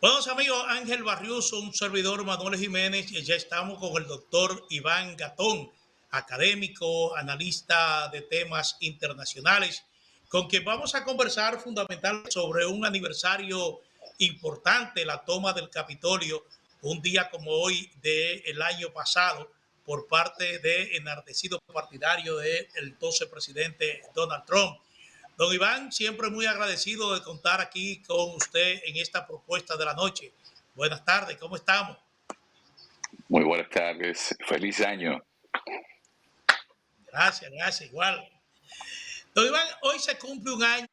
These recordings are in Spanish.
Buenos amigos, Ángel Barrios, un servidor Manuel Jiménez, y ya estamos con el doctor Iván Gatón, académico, analista de temas internacionales, con quien vamos a conversar fundamentalmente sobre un aniversario importante, la toma del Capitolio, un día como hoy del año pasado, por parte de enardecido partidario del entonces presidente Donald Trump. Don Iván, siempre muy agradecido de contar aquí con usted en esta propuesta de la noche. Buenas tardes, ¿cómo estamos? Muy buenas tardes, feliz año. Gracias, gracias, igual. Don Iván, hoy se cumple un año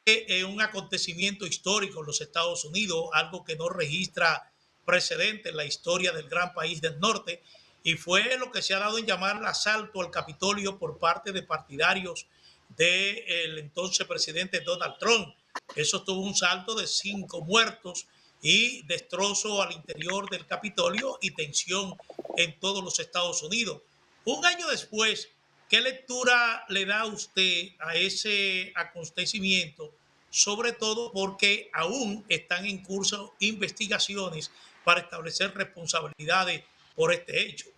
de un acontecimiento histórico en los Estados Unidos, algo que no registra precedente en la historia del gran país del norte, y fue lo que se ha dado en llamar el asalto al Capitolio por parte de partidarios del entonces presidente Donald Trump. Eso tuvo un salto de 5 muertos y destrozo al interior del Capitolio y tensión en todos los Estados Unidos. Un año después, ¿qué lectura le da usted a ese acontecimiento? Sobre todo porque aún están en curso investigaciones para establecer responsabilidades por este hecho.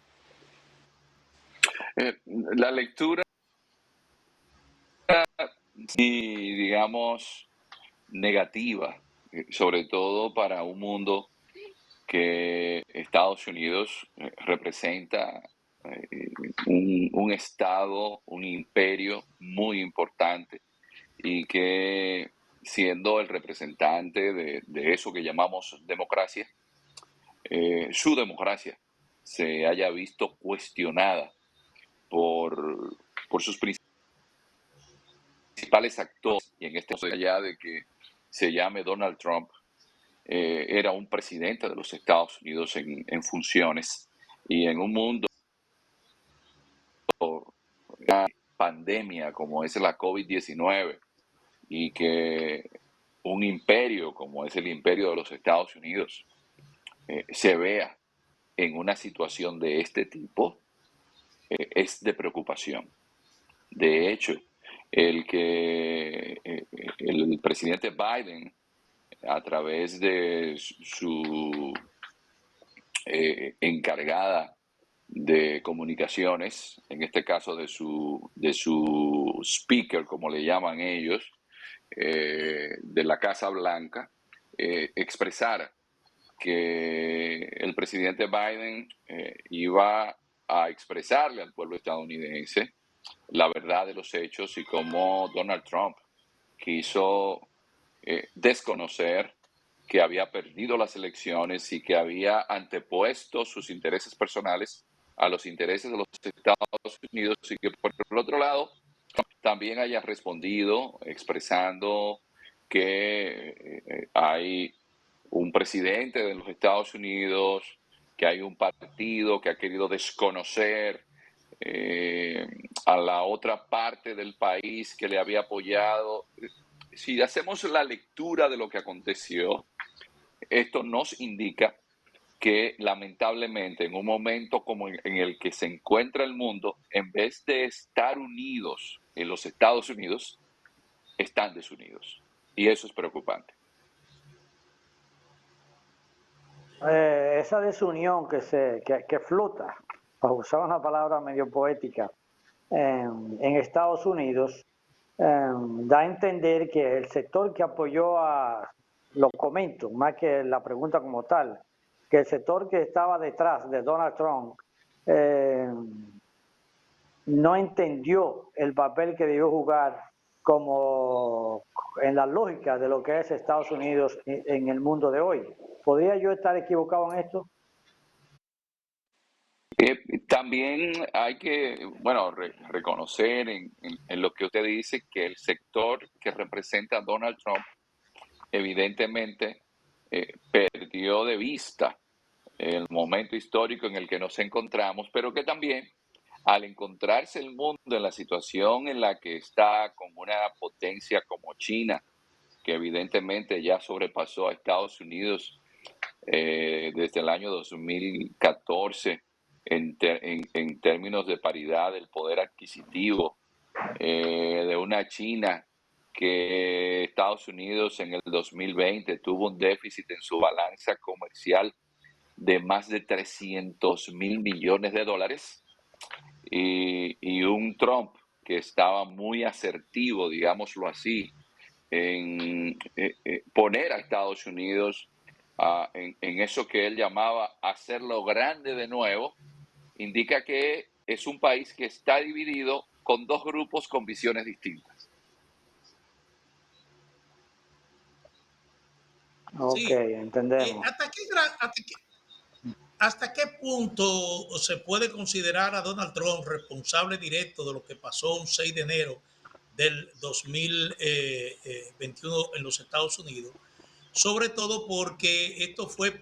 La lectura, sí, digamos, negativa, sobre todo para un mundo que Estados Unidos representa un estado, un imperio muy importante y que siendo el representante de eso que llamamos democracia, su democracia se haya visto cuestionada por sus principales actores, y en este caso allá de que se llame Donald Trump, era un presidente de los Estados Unidos en funciones, y en un mundo, una pandemia como es la COVID-19, y que un imperio como es el imperio de los Estados Unidos se vea en una situación de este tipo, es de preocupación. De hecho, el presidente Biden, a través de su encargada de comunicaciones, en este caso de su speaker, como le llaman ellos, de la Casa Blanca, expresara que el presidente Biden iba a expresarle al pueblo estadounidense la verdad de los hechos y cómo Donald Trump quiso desconocer que había perdido las elecciones y que había antepuesto sus intereses personales a los intereses de los Estados Unidos, y que por el otro lado también haya respondido expresando que hay un presidente de los Estados Unidos, que hay un partido que ha querido desconocer a la otra parte del país que le había apoyado. Si hacemos la lectura de lo que aconteció, esto nos indica que lamentablemente en un momento como en el que se encuentra el mundo, en vez de estar unidos en los Estados Unidos, están desunidos. Y eso es preocupante. Esa desunión que flota, para usar una palabra medio poética, en Estados Unidos, da a entender que el sector que apoyó lo comento, más que la pregunta como tal, que el sector que estaba detrás de Donald Trump no entendió el papel que debió jugar como en la lógica de lo que es Estados Unidos en el mundo de hoy. ¿Podría yo estar equivocado en esto? También hay que, bueno, reconocer en lo que usted dice que el sector que representa a Donald Trump evidentemente perdió de vista el momento histórico en el que nos encontramos, pero que también al encontrarse el mundo en la situación en la que está con una potencia como China, que evidentemente ya sobrepasó a Estados Unidos desde el año 2014 en términos de paridad del poder adquisitivo, de una China que Estados Unidos en el 2020 tuvo un déficit en su balanza comercial de más de 300.000 millones de dólares, y un Trump que estaba muy asertivo, digámoslo así, en poner a Estados Unidos en eso que él llamaba hacerlo grande de nuevo, indica que es un país que está dividido con dos grupos con visiones distintas. Ok, Sí. entendemos. ¿Hasta qué punto se puede considerar a Donald Trump responsable directo de lo que pasó un 6 de enero del 2021 en los Estados Unidos? Sobre todo porque esto fue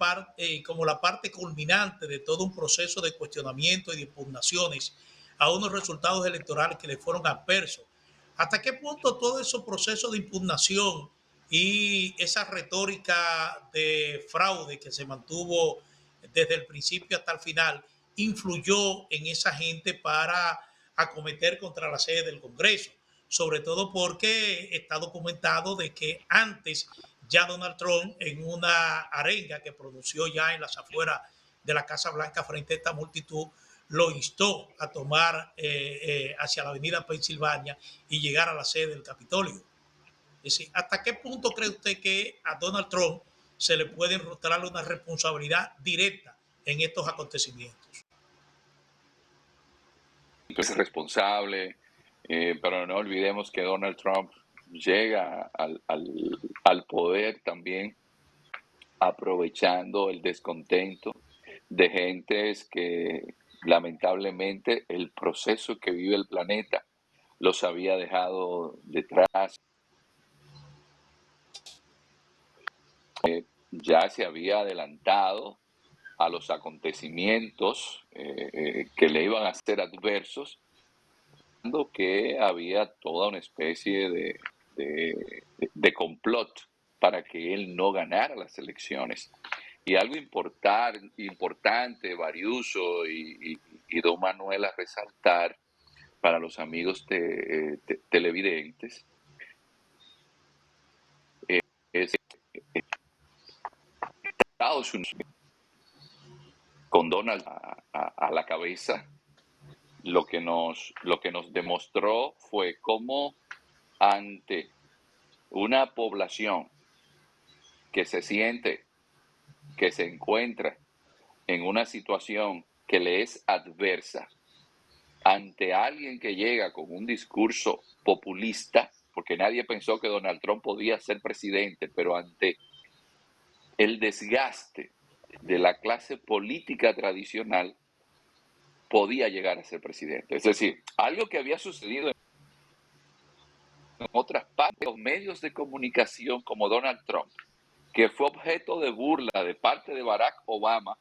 como la parte culminante de todo un proceso de cuestionamiento y de impugnaciones a unos resultados electorales que le fueron adversos. ¿Hasta qué punto todo ese proceso de impugnación y esa retórica de fraude que se mantuvo desde el principio hasta el final influyó en esa gente para acometer contra la sede del Congreso? Sobre todo porque está documentado de que antes ya Donald Trump, en una arenga que pronunció ya en las afueras de la Casa Blanca frente a esta multitud, lo instó a tomar hacia la avenida Pensilvania y llegar a la sede del Capitolio. Es decir, ¿hasta qué punto cree usted que a Donald Trump se le puede enrostrar una responsabilidad directa en estos acontecimientos? Es responsable, pero no olvidemos que Donald Trump llega al poder también aprovechando el descontento de gentes que lamentablemente el proceso que vive el planeta los había dejado detrás. Ya se había adelantado a los acontecimientos que le iban a ser adversos, que había toda una especie de complot para que él no ganara las elecciones. Y algo importante, Variuso y don Manuel, a resaltar para los amigos televidentes, es Estados Unidos, con Donald a la cabeza, lo que nos demostró fue cómo ante una población que se siente, que se encuentra en una situación que le es adversa, ante alguien que llega con un discurso populista, porque nadie pensó que Donald Trump podía ser presidente, pero ante el desgaste de la clase política tradicional, podía llegar a ser presidente. Es decir, algo que había sucedido en otras partes, los medios de comunicación como Donald Trump, que fue objeto de burla de parte de Barack Obama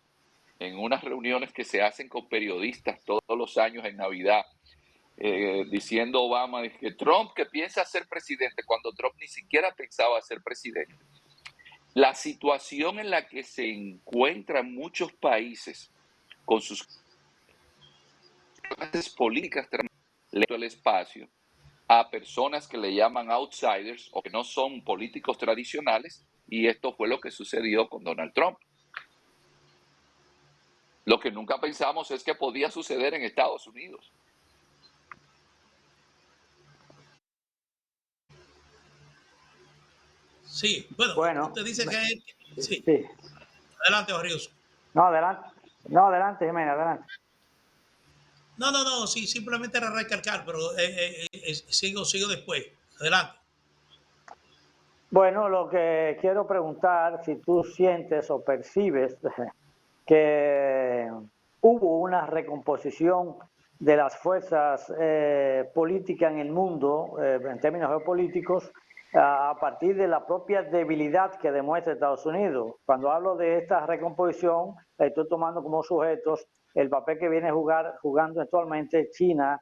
en unas reuniones que se hacen con periodistas todos los años en Navidad, diciendo Obama que Trump que piensa ser presidente, cuando Trump ni siquiera pensaba ser presidente. La situación en la que se encuentran muchos países con sus clases políticas, el espacio a personas que le llaman outsiders o que no son políticos tradicionales, y esto fue lo que sucedió con Donald Trump. Lo que nunca pensamos es que podía suceder en Estados Unidos. Sí, bueno, usted dice que sí. Sí. Adelante, Barrios. No, adelante, Jiménez, adelante. No, sí, simplemente era recalcar, pero sigo después. Adelante. Bueno, lo que quiero preguntar, si tú sientes o percibes que hubo una recomposición de las fuerzas políticas en el mundo, en términos geopolíticos, a partir de la propia debilidad que demuestra Estados Unidos. Cuando hablo de esta recomposición, estoy tomando como sujetos el papel que viene jugando actualmente China,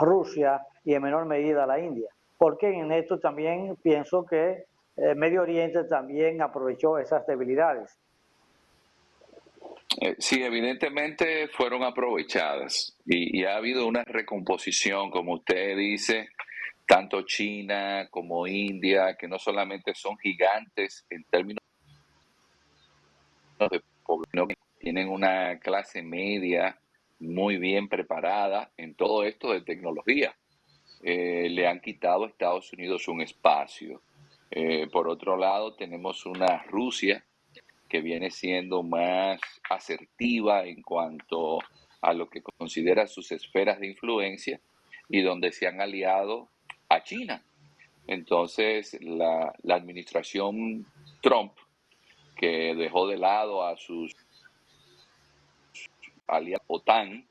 Rusia y en menor medida la India. Porque en esto también pienso que Medio Oriente también aprovechó esas debilidades. Sí, evidentemente fueron aprovechadas y ha habido una recomposición, como usted dice, tanto China como India, que no solamente son gigantes en términos de población, tienen una clase media muy bien preparada en todo esto de tecnología. Le han quitado a Estados Unidos un espacio. Por otro lado, tenemos una Rusia que viene siendo más asertiva en cuanto a lo que considera sus esferas de influencia y donde se han aliado a China. Entonces, la administración Trump, que dejó de lado a sus aliados OTAN,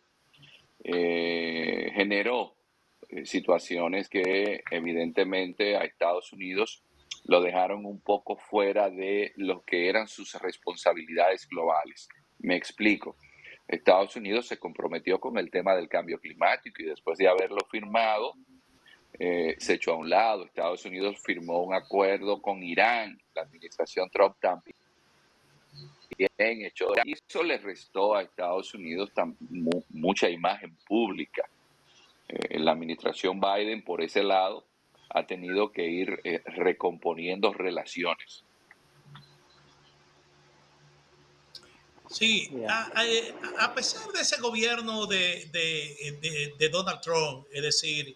generó situaciones que evidentemente a Estados Unidos lo dejaron un poco fuera de lo que eran sus responsabilidades globales. Me explico. Estados Unidos se comprometió con el tema del cambio climático y después de haberlo firmado, se echó a un lado. Estados Unidos firmó un acuerdo con Irán, la administración Trump también echó, y eso le restó a Estados Unidos mucha imagen pública. La administración Biden, por ese lado, ha tenido que ir recomponiendo relaciones. Sí, a pesar de ese gobierno de Donald Trump, es decir,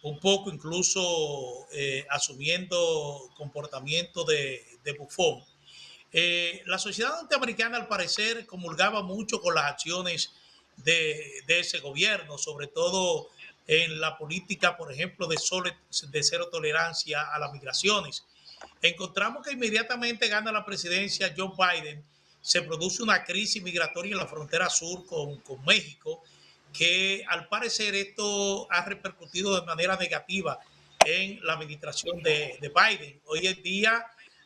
un poco incluso asumiendo comportamiento de bufón, la sociedad norteamericana al parecer comulgaba mucho con las acciones de ese gobierno, sobre todo en la política, por ejemplo, de cero tolerancia a las migraciones. Encontramos que inmediatamente gana la presidencia Joe Biden, se produce una crisis migratoria en la frontera sur con México, que al parecer esto ha repercutido de manera negativa en la administración de Biden. Hoy en día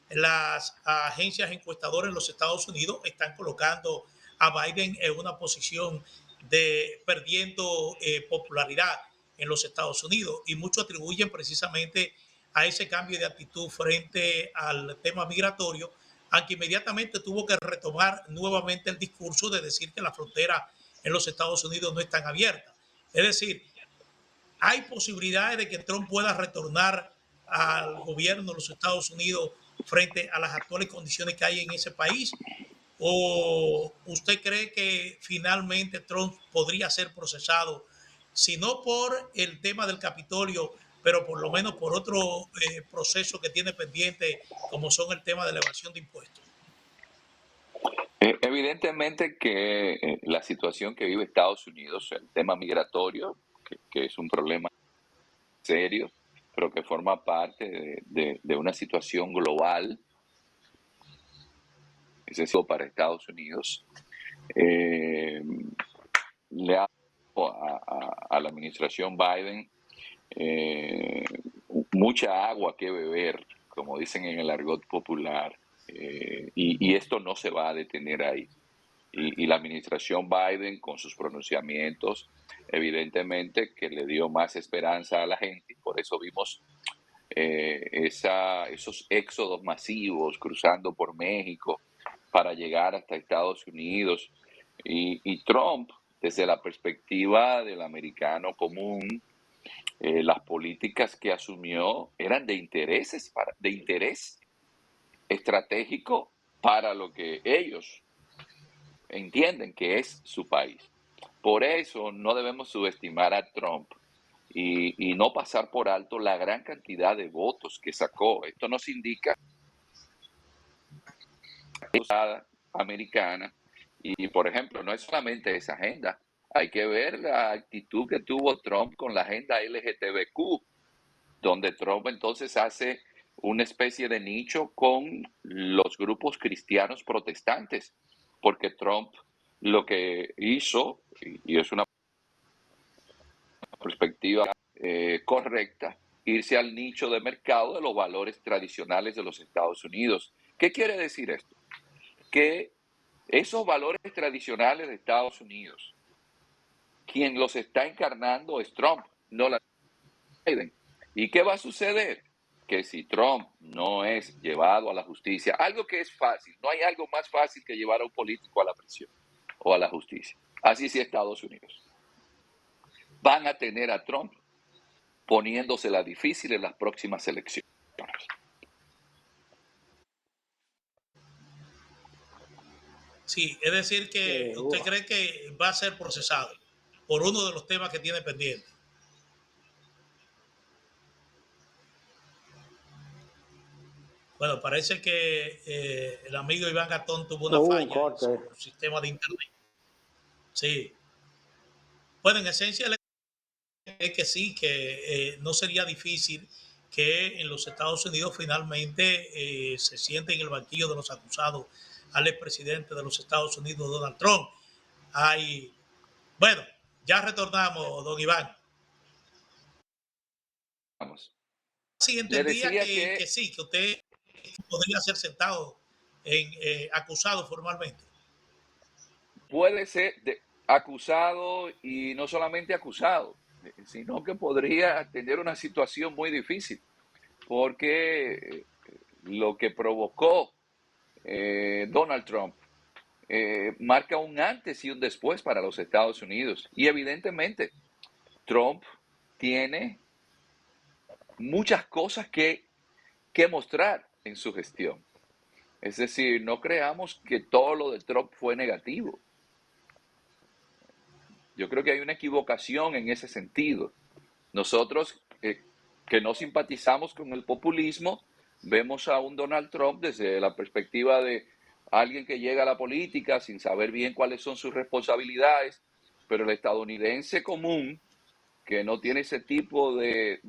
las agencias encuestadoras en los Estados Unidos están colocando a Biden en una posición de perdiendo popularidad en los Estados Unidos y muchos atribuyen precisamente a ese cambio de actitud frente al tema migratorio, aunque inmediatamente tuvo que retomar nuevamente el discurso de decir que las fronteras en los Estados Unidos no están abiertas. Es decir, hay posibilidades de que Trump pueda retornar al gobierno de los Estados Unidos frente a las actuales condiciones que hay en ese país. ¿O usted cree que finalmente Trump podría ser procesado, si no por el tema del Capitolio, pero por lo menos por otro proceso que tiene pendiente, como son el tema de elevación de impuestos? Evidentemente que la situación que vive Estados Unidos, el tema migratorio, que es un problema serio, pero que forma parte de una situación global, es decir, para Estados Unidos, le ha dado a la administración Biden mucha agua que beber, como dicen en el argot popular, y esto no se va a detener ahí. Y la administración Biden, con sus pronunciamientos, evidentemente que le dio más esperanza a la gente, por eso vimos esos éxodos masivos cruzando por México para llegar hasta Estados Unidos. Y Trump, desde la perspectiva del americano común, las políticas que asumió eran de interés estratégico para lo que ellos entienden que es su país. Por eso no debemos subestimar a Trump y no pasar por alto la gran cantidad de votos que sacó. Esto nos indica la americana y, por ejemplo, no es solamente esa agenda. Hay que ver la actitud que tuvo Trump con la agenda LGTBQ, donde Trump entonces hace una especie de nicho con los grupos cristianos protestantes, porque Trump lo que hizo, y es una perspectiva correcta, irse al nicho de mercado de los valores tradicionales de los Estados Unidos. ¿Qué quiere decir esto? Que esos valores tradicionales de Estados Unidos, quien los está encarnando es Trump, no la Biden. ¿Y qué va a suceder? Que si Trump no es llevado a la justicia, algo que es fácil, no hay algo más fácil que llevar a un político a la prisión o a la justicia. Así sí Estados Unidos. Van a tener a Trump poniéndosela difícil en las próximas elecciones. Sí, es decir que usted cree que va a ser procesado por uno de los temas que tiene pendiente. Bueno, parece que el amigo Iván Gatón tuvo una falla en su sistema de internet. Sí. Bueno, en esencia es que sí, que no sería difícil que en los Estados Unidos finalmente se siente en el banquillo de los acusados al expresidente de los Estados Unidos, Donald Trump. Hay, bueno, ya retornamos, don Iván. Vamos. Sí, entendía que sí, que usted podría ser sentado acusado formalmente. Puede ser acusado y no solamente acusado, sino que podría tener una situación muy difícil, porque lo que provocó Donald Trump marca un antes y un después para los Estados Unidos. Y evidentemente Trump tiene muchas cosas que mostrar en su gestión. Es decir, no creamos que todo lo de Trump fue negativo. Yo creo que hay una equivocación en ese sentido. Nosotros que no simpatizamos con el populismo, vemos a un Donald Trump desde la perspectiva de alguien que llega a la política sin saber bien cuáles son sus responsabilidades, pero el estadounidense común, que no tiene ese tipo de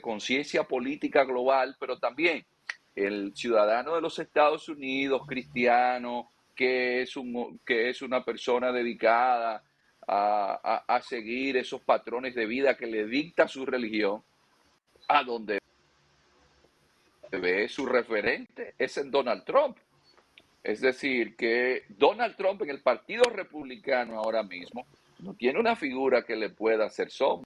conciencia política global, pero también el ciudadano de los Estados Unidos, cristiano, que es una persona dedicada a seguir esos patrones de vida que le dicta su religión, a donde ve su referente es en Donald Trump. Es decir, que Donald Trump en el Partido Republicano ahora mismo no tiene una figura que le pueda hacer sombra.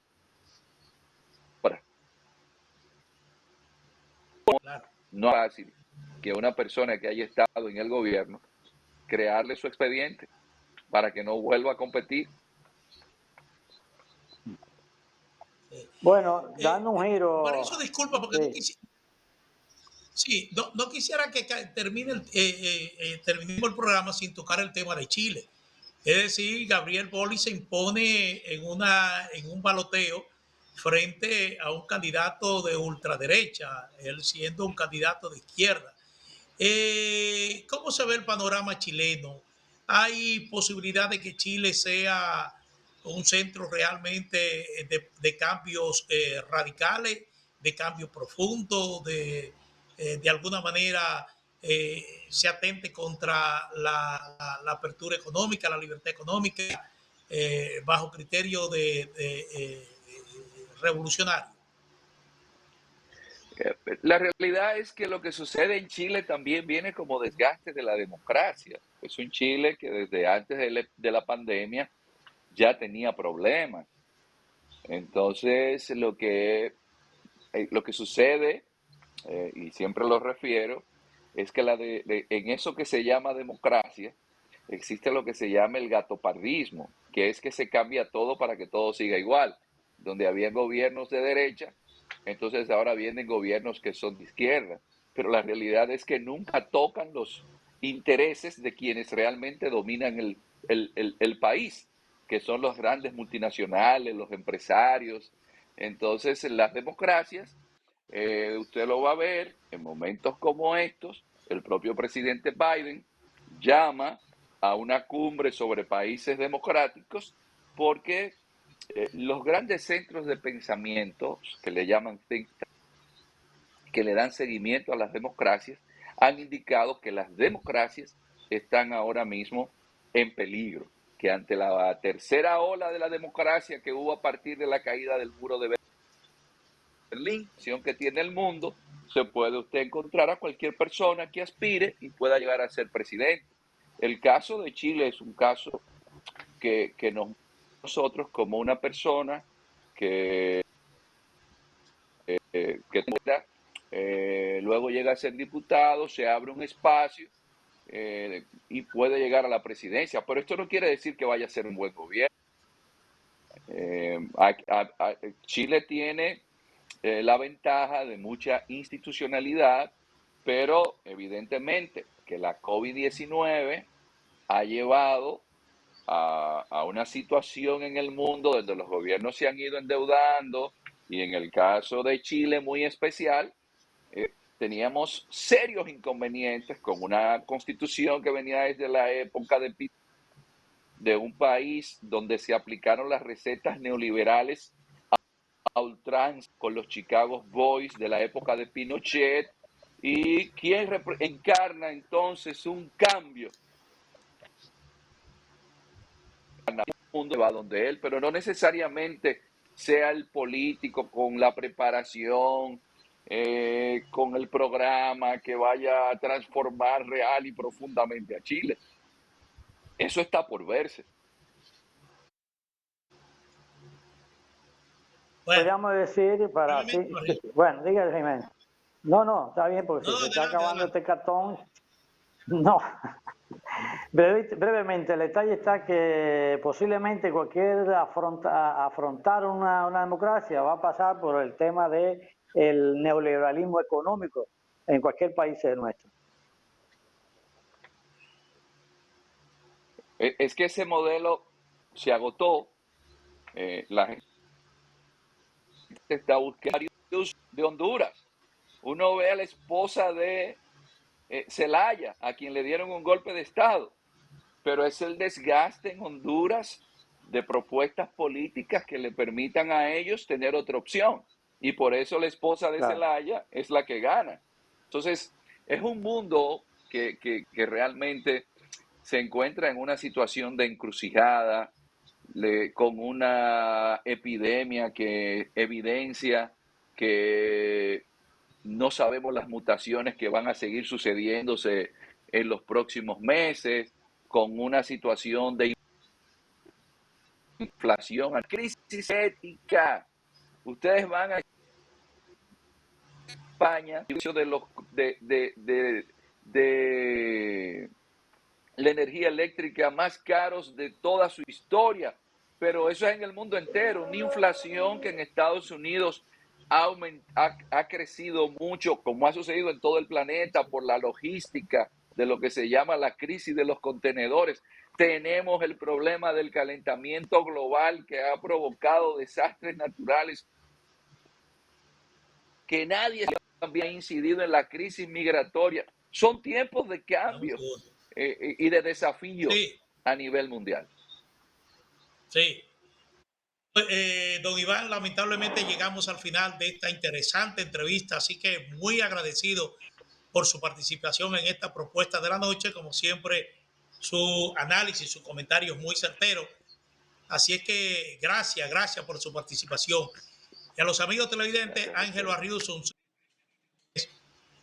Claro. No es fácil que una persona que haya estado en el gobierno crearle su expediente para que no vuelva a competir. Bueno, dando un giro. Por eso disculpa, porque no quisiera que terminemos el programa sin tocar el tema de Chile. Es decir, Gabriel Boric se impone en un baloteo frente a un candidato de ultraderecha, él siendo un candidato de izquierda. ¿Cómo se ve el panorama chileno? ¿Hay posibilidad de que Chile sea un centro realmente de cambios radicales, de cambios profundos, de alguna manera se atente contra la apertura económica, la libertad económica, bajo criterio de revolucionario? La realidad es que lo que sucede en Chile también viene como desgaste de la democracia. Es un Chile que desde antes de la pandemia ya tenía problemas. Entonces, lo que sucede, y siempre lo refiero, es que en eso que se llama democracia, existe lo que se llama el gatopardismo, que es que se cambia todo para que todo siga igual. Donde había gobiernos de derecha, entonces ahora vienen gobiernos que son de izquierda. Pero la realidad es que nunca tocan los intereses de quienes realmente dominan el país, que son los grandes multinacionales, los empresarios. Entonces, en las democracias, usted lo va a ver en momentos como estos, el propio presidente Biden llama a una cumbre sobre países democráticos porque los grandes centros de pensamiento, que le llaman think tank, que le dan seguimiento a las democracias, han indicado que las democracias están ahora mismo en peligro, que ante la tercera ola de la democracia que hubo a partir de la caída del muro de Berlín, Berlín, que tiene el mundo, se puede usted encontrar a cualquier persona que aspire y pueda llegar a ser presidente. El caso de Chile es un caso que nosotros como una persona que luego llega a ser diputado, se abre un espacio y puede llegar a la presidencia. Pero esto no quiere decir que vaya a ser un buen gobierno. Chile tiene la ventaja de mucha institucionalidad, pero evidentemente que la COVID-19 ha llevado a una situación en el mundo donde los gobiernos se han ido endeudando y en el caso de Chile muy especial, teníamos serios inconvenientes con una constitución que venía desde la época de un país donde se aplicaron las recetas neoliberales a ultranza con los Chicago Boys de la época de Pinochet. ¿Y quién encarna entonces un cambio? El mundo va donde él, pero no necesariamente sea el político con la preparación, con el programa que vaya a transformar real y profundamente a Chile. Eso está por verse. Bueno, podríamos decir para así, bueno, dígale, Jiménez. No, está bien, porque si se está acabando este cartón, no. Brevemente, el detalle está que posiblemente cualquier afrontar una democracia va a pasar por el tema del neoliberalismo económico en cualquier país nuestro. Es que ese modelo se agotó. La gente está buscando de Honduras. Uno ve a la esposa de Zelaya, a quien le dieron un golpe de Estado, pero es el desgaste en Honduras de propuestas políticas que le permitan a ellos tener otra opción. Y por eso la esposa de Zelaya es la que gana. Entonces, es un mundo que realmente se encuentra en una situación de encrucijada, con una epidemia que evidencia que no sabemos las mutaciones que van a seguir sucediéndose en los próximos meses, con una situación de inflación, crisis ética. Ustedes van a España, de la energía eléctrica más caros de toda su historia, pero eso es en el mundo entero, una inflación que en Estados Unidos ha crecido mucho, como ha sucedido en todo el planeta por la logística de lo que se llama la crisis de los contenedores. Tenemos el problema del calentamiento global que ha provocado desastres naturales que nadie había incidido en la crisis migratoria. Son tiempos de cambio y de desafíos a nivel mundial. Sí. Don Iván, lamentablemente llegamos al final de esta interesante entrevista, así que muy agradecido por su participación en esta propuesta de la noche. Como siempre, su análisis, sus comentarios muy certeros. Así es que gracias por su participación. Y a los amigos televidentes, Ángelo Arriuso,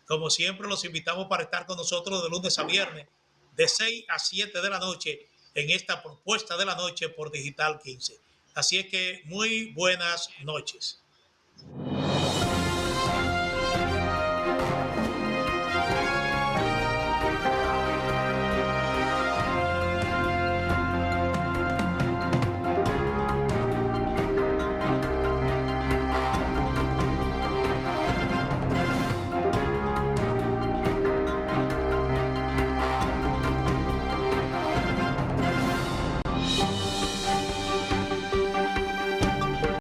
como siempre, los invitamos para estar con nosotros de lunes a viernes, de 6 a 7 de la noche, en esta propuesta de la noche por Digital 15. Así es que muy buenas noches.